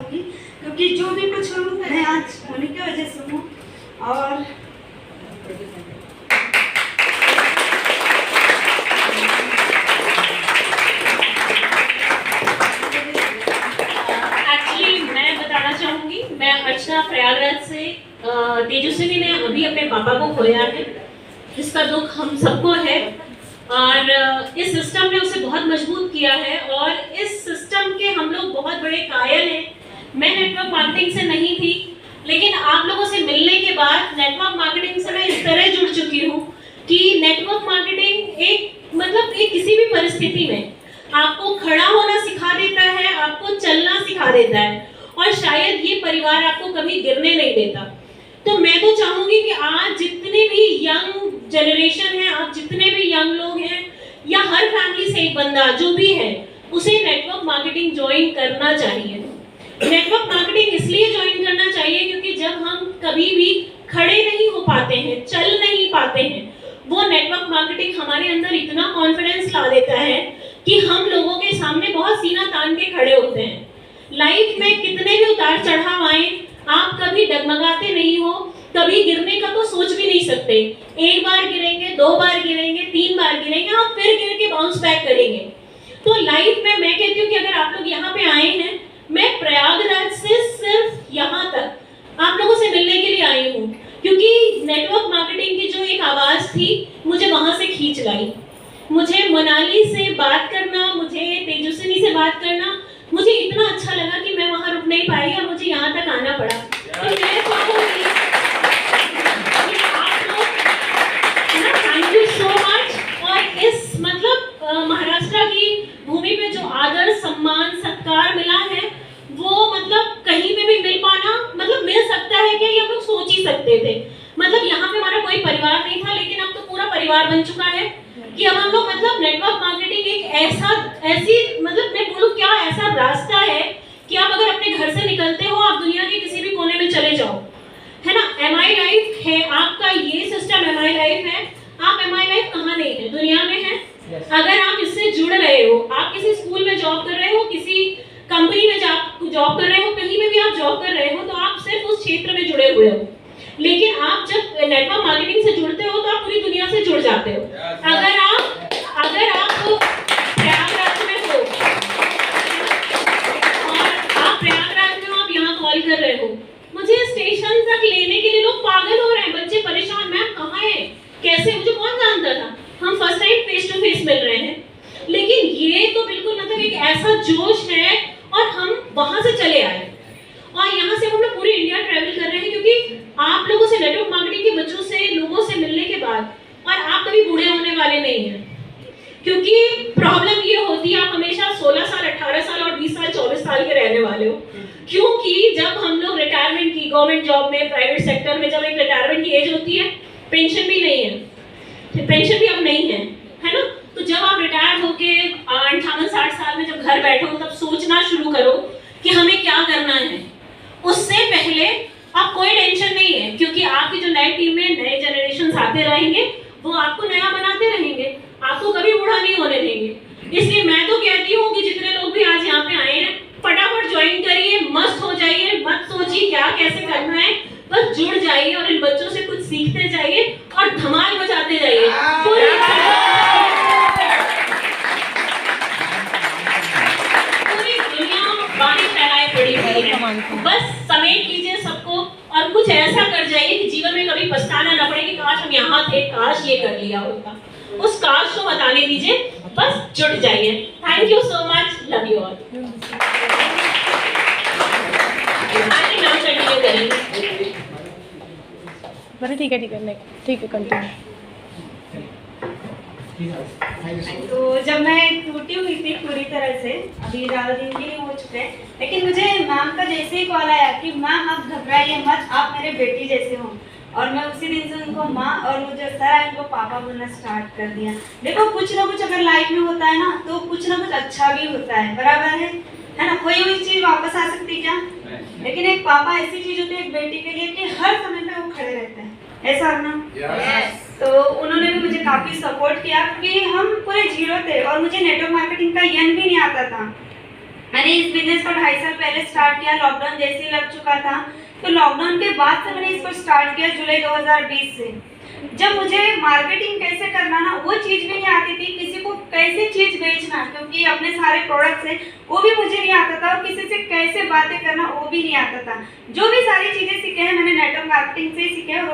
चाहूँगी, क्योंकि जो भी कुछ हूँ मैं आज होने की वजह से हूँ। और एक्चुअली मैं बताना चाहूँगी, मैं अर्चना प्रयागराज से। तेजस्विनी ने अभी अपने पापा को खोया है, जिसका दुख हम सबको है, और इस सिस्टम ने उसे बहुत मजबूत किया है, और इस सिस्टम के हम लोग बहुत बड़े कायल हैं। मैं नेटवर्क मार्केटिंग से नहीं थी, लेकिन आप लोगों से मिलने के बाद नेटवर्क मार्केटिंग से मैं इस तरह जुड़ चुकी हूँ कि नेटवर्क मार्केटिंग एक किसी भी परिस्थिति में आपको खड़ा होना सिखा देता है, आपको चलना सिखा देता है, और शायद ये परिवार आपको कभी गिरने नहीं देता। तो मैं तो चाहूंगी कि आज जितने भी यंग जनरेशन है, आप जितने भी यंग लोग हैं, या हर फैमिली से एक बंदा जो भी है, उसे नेटवर्क मार्केटिंग ज्वाइन करना चाहिए। नेटवर्क मार्केटिंग इसलिए ज्वाइन करना चाहिए क्योंकि जब हम कभी भी खड़े नहीं हो पाते हैं, चल नहीं पाते हैं, वो नेटवर्क मार्केटिंग हमारे अंदर इतना कॉन्फिडेंस ला देता है कि हम लोगों के सामने बहुत सीना तान के खड़े होते हैं। लाइफ में कितने भी उतार चढ़ाव आए, आप कभी डगमगाते नहीं हो, कभी गिरने का तो सोच भी नहीं सकते। एक बार गिरेंगे, 2 बार गिरेंगे, 3 बार गिरेंगे, आप फिर गिर के बाउंस बैक करेंगे। तो लाइफ में मैं कहती हूँ कि अगर आप लोग यहाँ पे आए हैं, मैं प्रयागराज से सिर्फ यहाँ तक आप लोगों से मिलने के लिए आई हूँ, क्योंकि नेटवर्क मार्केटिंग की जो एक आवाज थी, मुझे वहां से खींच लाई। मुझे मोनाली से बात करना, मुझे तेजस्विनी से बात करना, मुझे इतना अच्छा लगा कि मैं वहां रुक नहीं पाई और मुझे यहाँ तक आना पड़ा। तो मैं चाहूंगी आप लोग थैंक यू सो मच। और इस महाराष्ट्र की भूमि पे जो आदर, सम्मान, सत्कार मिला है, वो कहीं पे भी मिल पाना मिल सकता है क्या, ये हम लोग सोच ही सकते थे। यहाँ पे हमारा कोई परिवार नहीं था, लेकिन अब तो पूरा परिवार बन चुका है कि अब हम लोग नेटवर्क मार्केटिंग एक मैं बोलूं क्या ऐसा रास्ता है कि आप अगर अपने घर से निकलते हो, आप दुनिया के किसी भी कोने में चले जाओ, है ना। MI लाइफ है आपका, ये सिस्टम MI लाइफ है। आप MI लाइफ कहाँ नहीं है, दुनिया में है। अगर आप इससे जुड़ रहे हो, आप किसी स्कूल में जॉब कर रहे हो, किसी कंपनी में जॉब कर रहे हो, कहीं में भी आप जॉब कर रहे हो, तो आप सिर्फ उस क्षेत्र में जुड़े हुए हो। लेकिन आप जब नेटवर्क मार्केटिंग से जुड़ते हो, तो आप पूरी दुनिया से जुड़ जाते हो। अगर आप प्रयागराज में हो और आप प्रयागराज में हो, आप यहाँ कॉल कर रहे हो, मुझे स्टेशन तक लेने के लिए लोग पागल हो रहे हैं, बच्चे परेशान, मैम कहाँ है, कैसे, मुझे कौन जानता था। हम first time face to face मिल रहे हैं, लेकिन ये तो बिल्कुल एक ऐसा जोश है, और हम वहां से चले आए, और यहाँ से हम लोग पूरी इंडिया ट्रैवल कर रहे हैं, क्योंकि आप लोगों से, नेटवर्क मार्केटिंग के बच्चों से, लोगों से मिलने के बाद, और आप कभी बूढ़े होने वाले नहीं हैं। क्योंकि प्रॉब्लम ये होती है, आप हमेशा 16 साल, 18 साल और 20 साल, 24 साल के रहने वाले हो, क्योंकि जब हम लोग रिटायरमेंट की, गवर्नमेंट जॉब में, प्राइवेट सेक्टर में, जब एक रिटायरमेंट की एज होती है, पेंशन भी नहीं है, पेंशन भी अब नहीं है ना। तो जब आप रिटायर होके 58-60 साल में जब घर बैठो, तब सोचना शुरू करो कि हमें क्या करना है। उससे पहले आप कोई टेंशन नहीं है, क्योंकि आपकी जो नई टीम में नए जनरेशन आते रहेंगे, वो आपको नया बनाते रहेंगे, आपको कभी बूढ़ा नहीं होने देंगे। इसलिए मैं तो कहती हूँ कि जितने लोग भी आज यहाँ पे आए हैं, फटाफट ज्वाइन करिए, मस्त हो जाइए, मत सोचिए क्या कैसे करना है, बस जुड़ जाइए और इन बच्चों से कुछ सीखते जाइए और धमाल मचाते जाइए। पूरी दुनिया बाणी फैलाए पड़ी हुई है, बस समेट लीजिए सबको और कुछ ऐसा कर जाइए कि जीवन में कभी पछताना न पड़े कि काश हम यहाँ थे, काश ये कर लिया होता। उस काश को बताने दीजिए, बस जुड़ जाइए। Thank you so much, love you all. आगे नाम कंटिन्यू करेंगे। बरं ठीक है कंटिन्यू। तो जब मैं टूटी हुई थी पूरी तरह से, अभी ज़्यादा दिन भी नहीं हो चुके, लेकिन मुझे मैम का जैसे ही कॉल आया कि मैम आप घबराइए मत, आप मेरे बेटी जैसे हो, और मैं उसी दिन से उनको माँ और मुझे सारा इनको पापा बोलना स्टार्ट कर दिया। देखो कुछ ना कुछ अगर लाइफ में होता है ना, तो कुछ ना कुछ अच्छा भी होता है, बराबर है ना। कोई हुई चीज़ वापस आ सकती है क्या? लेकिन एक पापा ऐसी चीज़ होती है एक बेटी के लिए कि हर समय पे वो खड़े रहते हैं, ऐसा ना। तो उन्होंने भी मुझे काफ़ी सपोर्ट किया, क्योंकि हम पूरे जीरो थे और मुझे नेटवर्क मार्केटिंग का यन भी नहीं आता था। मैंने इस बिजनेस को 2.5 साल पहले स्टार्ट किया, लॉकडाउन जैसे ही लग चुका था, तो लॉकडाउन के बाद से मैंने इसको स्टार्ट किया जुलाई 2020 से। जब मुझे मार्केटिंग कैसे करना ना वो चीज़ भी नहीं आती थी, किसी को कैसे चीज़ बेचना, क्योंकि अपने सारे प्रोडक्ट्स हैं वो भी मुझे नहीं आता था, और किसी से कैसे बातें करना वो भी नहीं आता था। जो भी सारी चीज़ें सीखे हैं मैंने नेटवर्क मार्केटिंग से ही सीखे हैं।